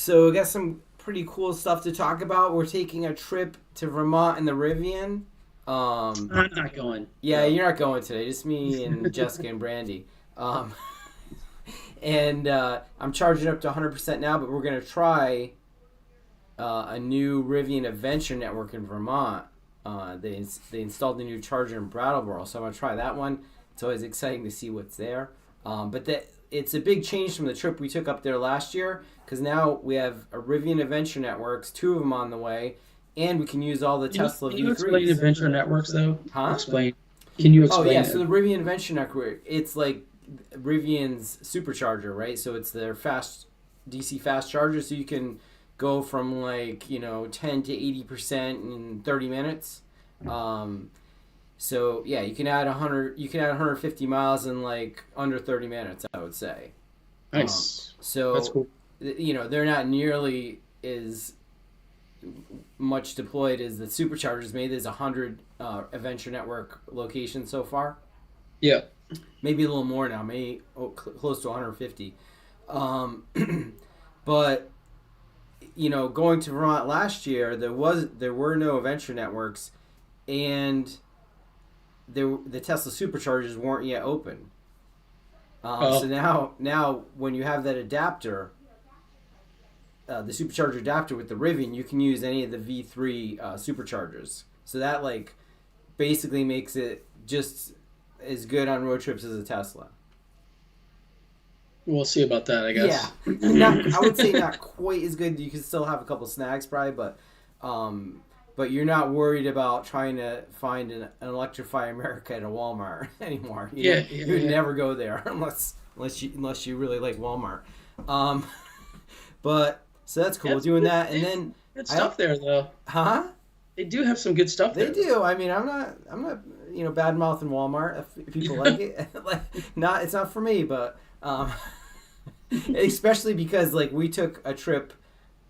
So I got some pretty cool stuff to talk about. We're taking a trip to Vermont in the Rivian. Um, I'm not going. yeah, No. you're not going today. Just me and Jessica and Brandy. Um, and I'm charging up to 100% now, but we're gonna try a new Rivian Adventure Network in Vermont. They installed a new charger in Brattleboro, so I'm gonna try that one. It's always exciting to see what's there. But it's a big change from the trip we took up there last year because now we have a Rivian Adventure Networks, two of them on the way, and we can use all the Tesla Can you explain V3s. adventure networks though? Huh? Explain. Can you Oh yeah, explain so it? the Rivian Adventure Network, it's like Rivian's supercharger, right? So it's their fast DC fast charger, so you can go from 10 to 80% in 30 minutes. Um, so yeah, you can add 100, you can add 150 miles in like under 30 minutes, I would say. Um, Nice. That's so cool. they're not nearly as much deployed as the superchargers made. There's 100 Adventure Network locations so far. Yeah. Maybe a little more now, maybe close to 150. Um, but going to Vermont last year, there were no Adventure Networks, and the Tesla superchargers weren't yet open. So Oh, now when you have that adapter, the supercharger adapter with the Rivian, you can use any of the V3 superchargers. So that basically makes it just as good on road trips as a Tesla. we'll see about that, I Yeah, guess. not I would say not quite as good. You can still have a couple snags probably, but you're not worried about trying to find an Electrify America at a Walmart anymore. Yeah, yeah, You would yeah. never go there unless you really like Walmart. Um, but so that's cool That's doing good. that, They and have then good I stuff there though. huh? They do have some good stuff They there though. do. I mean, I'm not bad mouthing Walmart if people like it. Not it's not for me, but especially because we took a trip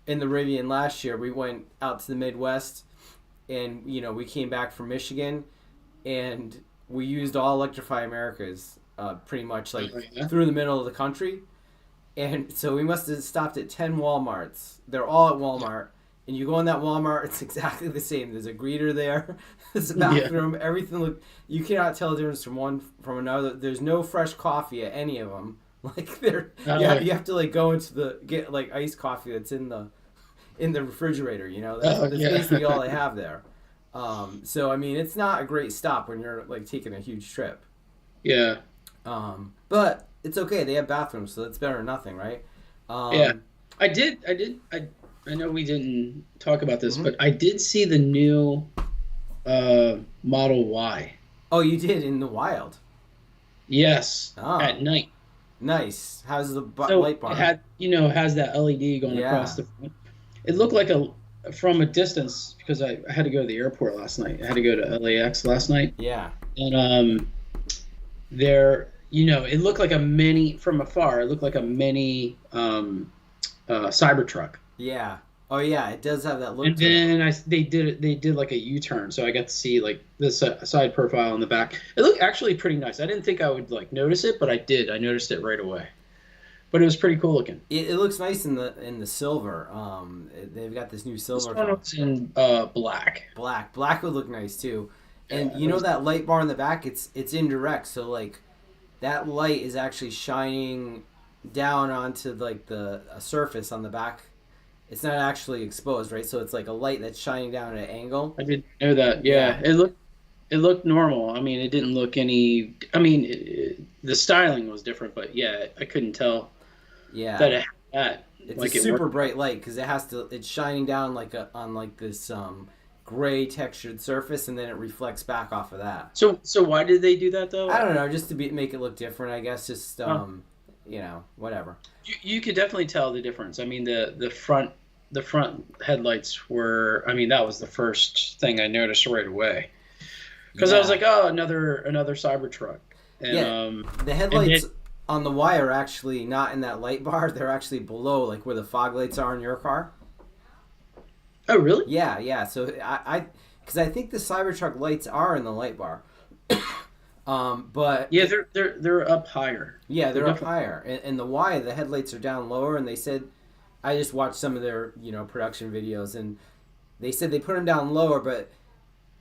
in the Rivian last year. We went out to the Midwest, and we came back from Michigan, and we used all Electrify Americas pretty much Oh, yeah. through the middle of the country. And so we must have stopped at 10 Walmarts. They're all at Walmart. And you go in that Walmart, it's exactly the same. There's a greeter there. There's a Yeah. bathroom. Everything you cannot tell the difference from one from another. There's no fresh coffee at any of them. Oh, You have to go into the get iced coffee that's in the refrigerator. oh That's yeah. basically all they have there. So I mean, it's not a great stop when you're taking a huge trip. Yeah. But it's okay. They have bathrooms, so that's better than nothing, right? Yeah. Um, I know we didn't talk about this, mhm. but I did see the new Model Y. Oh, you did in the wild. Yes, Oh, at night. nice. How's the So light it bar? had, has that LED going across Yeah. the front. It looked like from a distance because I had to go to the airport last night. I had to go to LAX last night, Yeah. and there, it looked like a mini from afar. It looked like a mini Cybertruck. Yeah. Oh, yeah. It does have that look And to it. then they did like a U-turn, so I got to see like the side profile in the back. It looked actually pretty nice. I didn't think I would notice it, but I did. I noticed it right away. But it was pretty cool looking. It looks nice in the silver. They've got this new This silver one color. was in black. Black. Black would look nice too. And Yeah, it was. that light bar in the back, it's indirect, so that light is actually shining down onto the a surface on the back. It's not actually exposed, right? So it's like a light that's shining down at an angle. I didn't know that. Yeah. Yeah, it looked normal. I mean, it didn't look any. I mean, the styling was different, but yeah, I couldn't tell Yeah. that it had that. It's a Like it super worked. bright light because it's shining down on this gray textured surface, and then it reflects back off of that. So why did they do that I though? don't know, just to make it look different, I guess. Just Huh. whatever. You could definitely tell the difference. I mean, the front headlights were. I mean, that was the first thing I noticed right away because I was Yeah, like, oh, another Cybertruck, and yeah. The and headlights it. on the Y are actually not in that light bar. They're actually below, like where the fog lights are in your car. Oh, really? Yeah, yeah. So because I think the Cybertruck lights are in the light bar. But Yeah, they're up higher. yeah, They're they're up definitely. higher, and the Y, the headlights are down lower, and they said, I just watched some of their production videos, and they said they put them down lower, but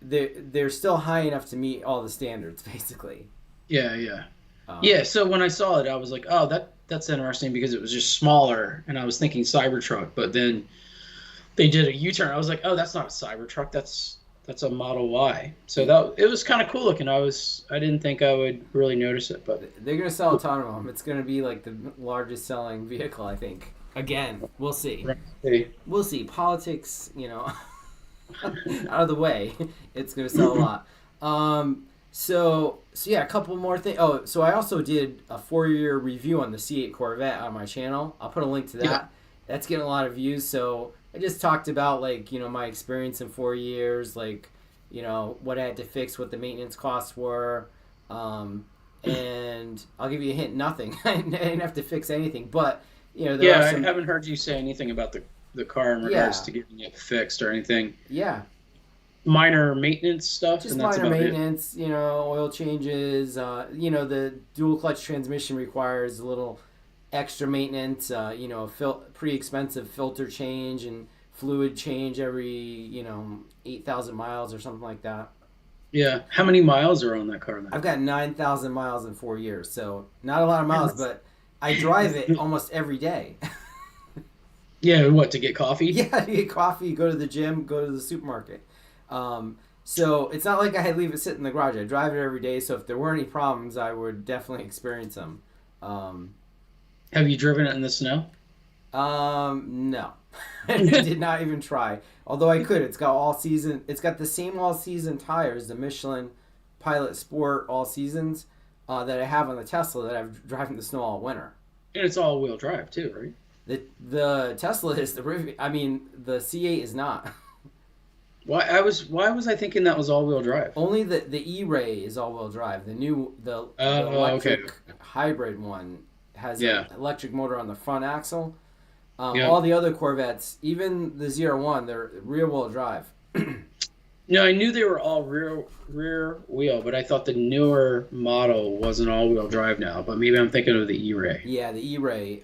they're still high enough to meet all the standards, basically. Yeah, yeah. Um, Yeah, so when I saw it, I was like, oh, that's interesting because it was just smaller, and I was thinking Cybertruck, but then they did a U-turn. I was like, oh, that's not a Cybertruck, that's a Model Y. So that it was kind of cool looking. I didn't think I would really notice it, but they're gonna sell a ton of them. It's gonna be like the largest selling vehicle, I think. Again, we'll see. right. We'll see. Politics, out of the way, it's gonna sell a lot. So yeah, a couple more things. Oh, so I also did a 4-year review on the C8 Corvette on my channel. I'll put a link to that. Yeah. That's getting a lot of views. So I just talked about my experience in 4 years, what I had to fix, what the maintenance costs were, and I'll give you a hint: nothing. I didn't have to fix anything, but there are some. I haven't heard you say anything about the car in regards to getting it fixed or anything. Yeah. Minor maintenance stuff. Just and that's minor about maintenance, oil changes. The dual clutch transmission requires a little extra maintenance. Pretty expensive filter change and fluid change every 8,000 miles or something like that. Yeah. How many miles are on that car then? I've got 9,000 miles in 4 years, so not a lot of miles, but I drive it almost every day. Yeah. What, to get coffee? Yeah, you get coffee, go to the gym, go to the supermarket. So it's not like I leave it sit in the garage. I drive it every day, so if there were any problems, I would definitely experience them. Have you driven it in the snow? No. I did not even try. Although I could. It's got the same all season tires, the Michelin Pilot Sport all seasons, that I have on the Tesla that I've driven in the snow all winter. And it's all wheel drive too, right? The Tesla is the Rivian. I mean, the C8 is not. Why was I thinking that was all wheel drive? Only the E-Ray is all wheel drive. The electric hybrid one has an electric motor on the front axle. All the other Corvettes, even the 01, they're rear wheel drive. No, I knew they were all rear wheel, but I thought the newer model was an all wheel drive now. But maybe I'm thinking of the E-Ray. Yeah, the E-Ray.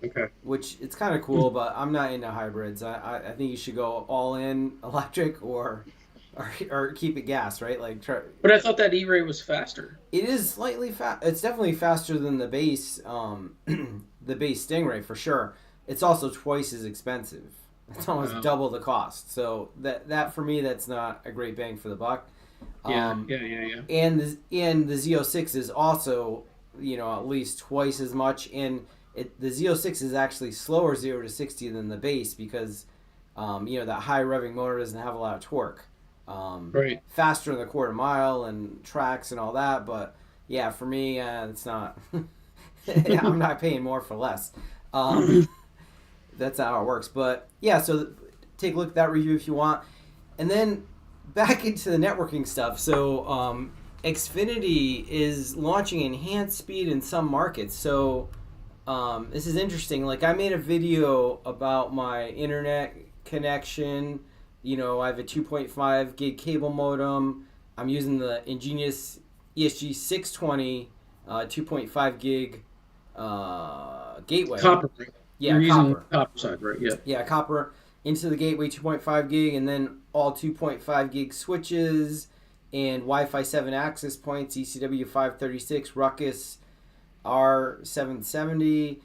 Okay. Which it's kind of cool, but I'm not into hybrids. I think you should go all in electric or keep it gas, right? But I thought that E-Ray was faster. It is slightly fast. It's definitely faster than the base, the base Stingray for sure. It's also twice as expensive. It's almost double the cost. So that for me, that's not a great bang for the buck. Yeah. And the Z06 is also, at least twice as much. And the Z06 is actually slower 0 to 60 than the base because, that high revving motor doesn't have a lot of torque. Right. Faster in the quarter mile and tracks and all that. But yeah, for me, it's not. I'm not paying more for less. That's not how it works. But yeah, so take a look at that review if you want. And then back into the networking stuff. So Xfinity is launching enhanced speed in some markets. So this is interesting. I made a video about my internet connection. I have a 2.5 gig cable modem. I'm using the EnGenius ESG 620 2.5 gig gateway. Copper. Yeah, You're copper. using copper side, right? Yeah. Yeah, copper into the gateway 2.5 gig, and then all 2.5 gig switches and Wi-Fi 7 access points, ECW 536, Ruckus R770.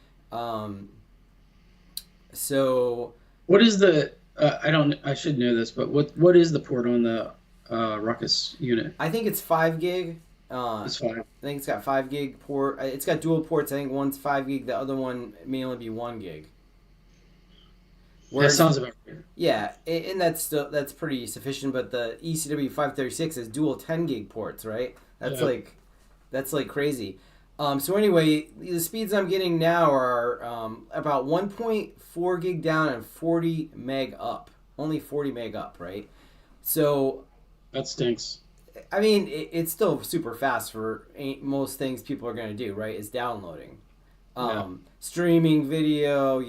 So what is the? I should know this, but what is the port on the Ruckus unit? I think it's 5 gig. It's 5. I think it's got 5 gig port. It's got dual ports. I think one's 5 gig. The other one may only be 1 gig. That sounds about right. Yeah, and that's pretty sufficient. But the ECW 536 is dual 10 gig ports, right? That's like crazy. So anyway, the speeds I'm getting now are about 1.4 gig down and 40 meg up. Only 40 meg up, right? So that stinks. I mean, it's still super fast for most things people are going to do, right? Is downloading. Streaming video,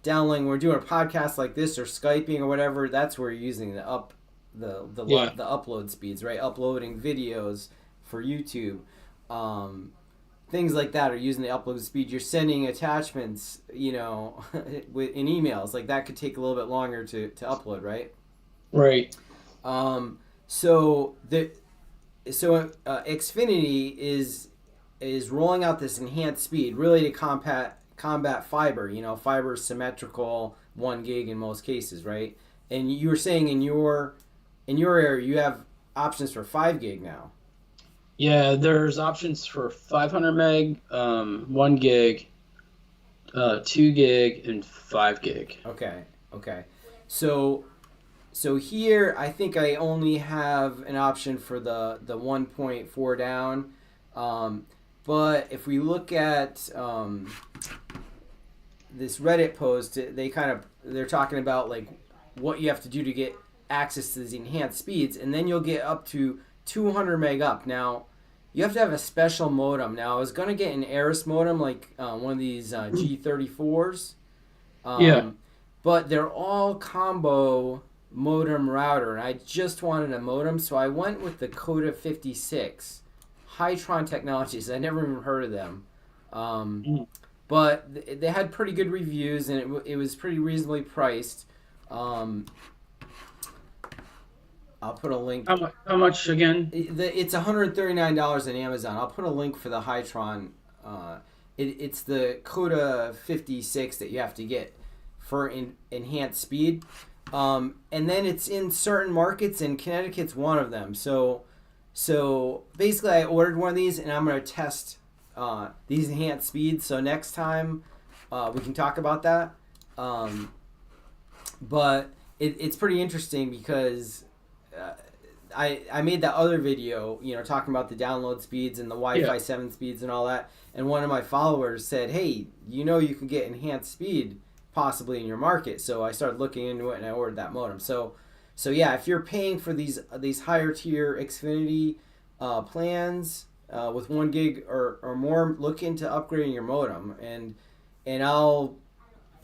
downloading. We're doing a podcast like this or Skyping or whatever. That's where you're using the upload speeds, right? Uploading videos for YouTube. things like that are using the upload speed. You're sending attachments, in emails. Like that could take a little bit longer to upload, right? Right. Um, so Xfinity is rolling out this enhanced speed really to combat fiber. Fiber is symmetrical 1 gig in most cases, right? And you were saying in your area you have options for 5 gig now. Yeah, there's options for 500 meg, 1 gig, 2 gig, and 5 gig. Okay. So here I think I only have an option for the 1.4 down. But if we look at this Reddit post, they're talking about like what you have to do to get access to these enhanced speeds, and then you'll get up to 200 meg up. Now you have to have a special modem. Now I was gonna get an Aris modem, like one of these G34s. Yeah. But they're all combo modem router, and I just wanted a modem, so I went with the Coda 56. Hytron Technologies. I never even heard of them. But they had pretty good reviews, and it was pretty reasonably priced. I'll put a link. How much again? It's $139 on Amazon. I'll put a link for the Hytron. It's the Coda 56 that you have to get for enhanced speed. And then it's in certain markets, and Connecticut's one of them. So basically, I ordered one of these, and I'm going to test these enhanced speeds. So next time we can talk about that. But it's pretty interesting because I made that other video, talking about the download speeds and the Wi-Fi 7 speeds and all that. And one of my followers said, hey, you can get enhanced speed possibly in your market. So I started looking into it, and I ordered that modem. So yeah, if you're paying for these higher tier Xfinity plans with 1 gig or more, look into upgrading your modem, and I'll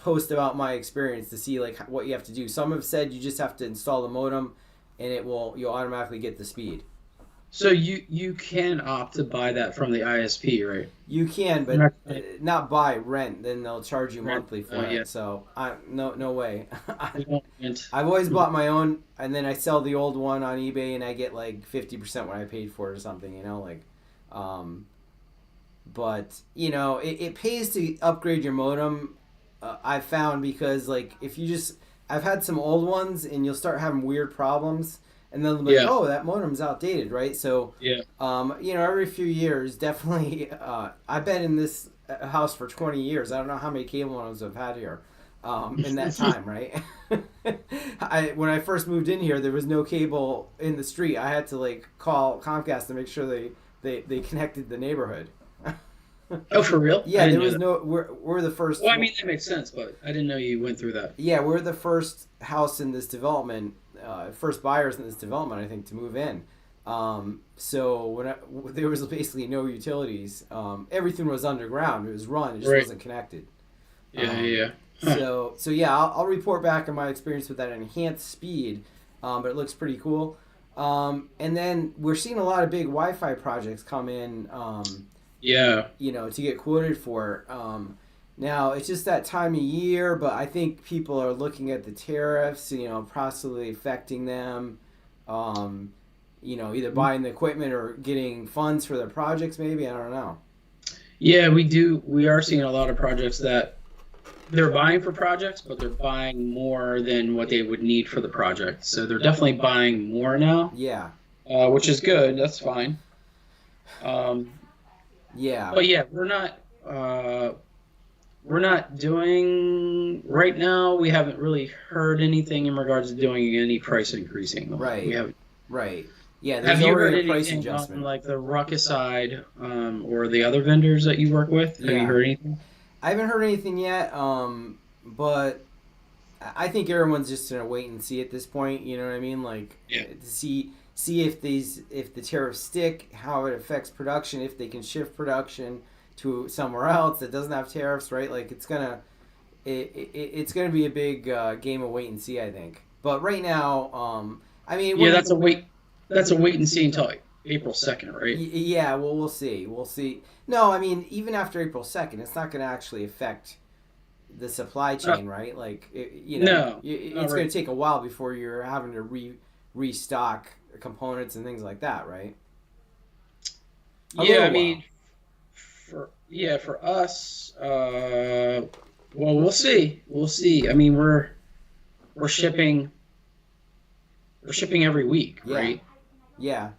post about my experience to see like what you have to do. Some have said you just have to install the modem, and you'll automatically get the speed. So you can opt to buy that from the ISP, right? You can, but not buy, rent. Then they'll charge you monthly for it. Yeah. So no way. I've always bought my own, and then I sell the old one on eBay, and I get like 50% what I paid for it or something. But it pays to upgrade your modem. I've found, because like I've had some old ones, and you'll start having weird problems. And then they'll be like, oh, that modem's outdated, right? So, every few years, definitely, I've been in this house for 20 years. I don't know how many cable modems I've had here in that time, right? When I first moved in here, there was no cable in the street. I had to, like, call Comcast to make sure they connected the neighborhood. Oh, for real? Yeah, there was no. We're the first. Well, I mean, that makes sense, but I didn't know you went through that. Yeah, we're the first house in this development. First buyers in this development, I think, to move in. So there was basically no utilities. Everything was underground. It was run. It just wasn't connected. Yeah. Huh. So yeah, I'll report back on my experience with that enhanced speed. But it looks pretty cool. And then we're seeing a lot of big Wi-Fi projects come in. To get quoted for. Now, it's just that time of year, but I think people are looking at the tariffs, possibly affecting them, either buying the equipment or getting funds for their projects, maybe. I don't know. Yeah, we do. We are seeing a lot of projects that they're buying for projects, but they're buying more than what they would need for the project. So they're definitely buying more now. Yeah. Which is good. That's fine. Yeah. But yeah, we're not doing right now. We haven't really heard anything in regards to doing any price increasing. Right. We haven't. Right. Yeah. Have you heard a price anything adjustment on like the Ruckus side or the other vendors that you work with? Have you heard anything? I haven't heard anything yet. But I think everyone's just gonna wait and see at this point. You know what I mean? Like to see if the tariffs stick, how it affects production, if they can shift production to somewhere else that doesn't have tariffs, right? Like it's gonna be a big game of wait and see, I think. But right now, I mean, that's a wait and see until April 2nd, right? Yeah, well, we'll see. We'll see. No, I mean, even after April 2nd, it's not going to actually affect the supply Uh, chain, right? Like, no, not it's going right. to take a while before you're having to restock components and things like that, right? A Yeah, I little mean, while. for us, well, we'll see. We'll see. I mean, we're shipping we're shipping every week, Yeah, right? yeah.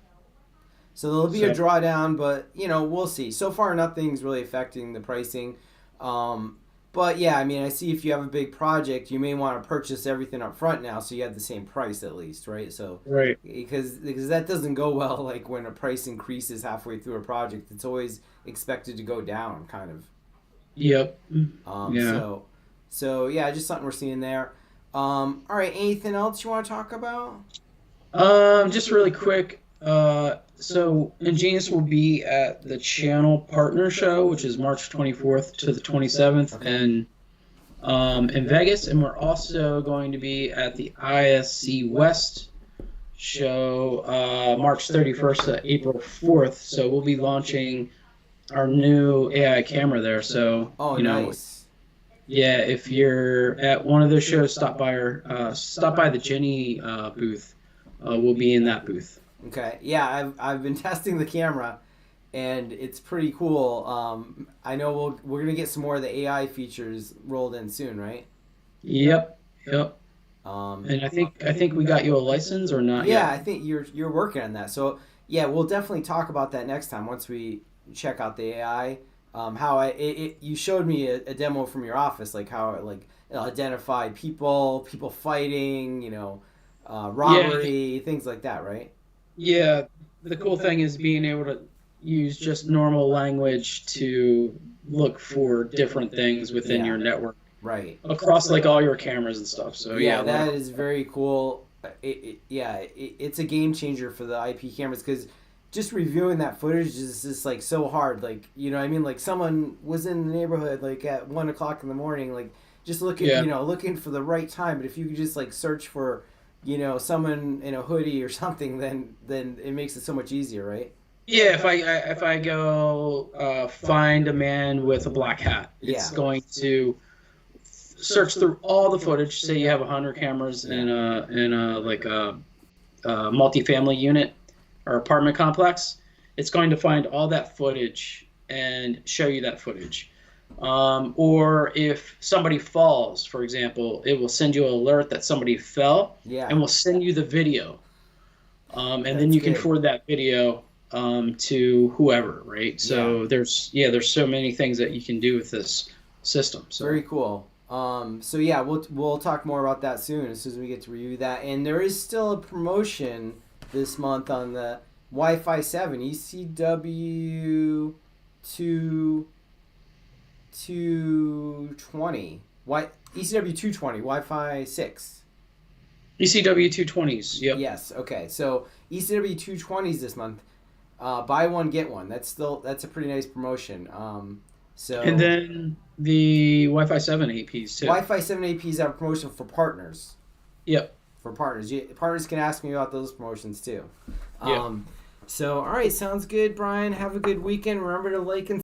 So there'll be a So drawdown, but we'll see. So far, nothing's really affecting the pricing. Um, but yeah, I mean, I see if you have a big project, you may want to purchase everything up front now, so you have the same price at least, right? So right. because that doesn't go well, like when a price increases halfway through a project, it's always expected to go down, kind of. Yep. Um, Yeah. so so yeah, just something we're seeing there. All right, anything else you want to talk about? Just really quick. So EnGenius will be at the Channel Partner Show, which is March 24th to the 27th, Okay. in Vegas, and we're also going to be at the ISC West show, March 31st to April 4th. So we'll be launching our new AI camera there. So Oh, nice. yeah, if you're at one of those shows, stop by the Jenny booth. We'll be in that booth. Okay. Yeah, I've been testing the camera, and it's pretty cool. I know we're gonna get some more of the AI features rolled in soon, right? Yep, yep. Um, And I think we got you a license or not yeah, yet. I think you're working on that. So yeah, we'll definitely talk about that next time once we check out the AI. How you showed me a demo from your office, like how it'll identify people fighting, Yeah, robbery, things like that, right? yeah. The cool thing is being able to use just normal language to look for different things within Yeah, your network right. across like all your cameras and stuff. So yeah, Yeah, a lot of that cool is stuff. very cool. It's a game changer for the IP cameras because just reviewing that footage is just like so hard. Like, you know what I mean? Like someone was in the neighborhood like at 1 o'clock in the morning, like just looking, Yeah. looking for the right time. But if you could just like search for, someone in a hoodie or something, then it makes it so much easier, right? Yeah, if I go find a man with a black hat, it's Yeah, going to search through all the footage. Say you have 100 cameras yeah, in a like a multifamily unit or apartment complex. It's going to find all that footage and show you that footage. Or if somebody falls, for example, it will send you an alert that somebody fell yeah. and will send you the video. And then That's you can good. forward that video to whoever, right? Yeah. So there's so many things that you can do with this system. Very So cool. So yeah, we'll talk more about that soon as we get to review that. And there is still a promotion this month on the Wi-Fi 7 ECW 220 ECW 220 Wi-Fi 6. ECW 220s, yep. Yes. Okay. So ECW 220s this month. Buy one get one. That's a pretty nice promotion. And So then the Wi-Fi 7 APs too. Wi-Fi 7 APs have a promotion for partners. Yep, Partners can ask me about those promotions too. yep. Um, so, all right, sounds good, Brian. Have a good weekend. Remember to like and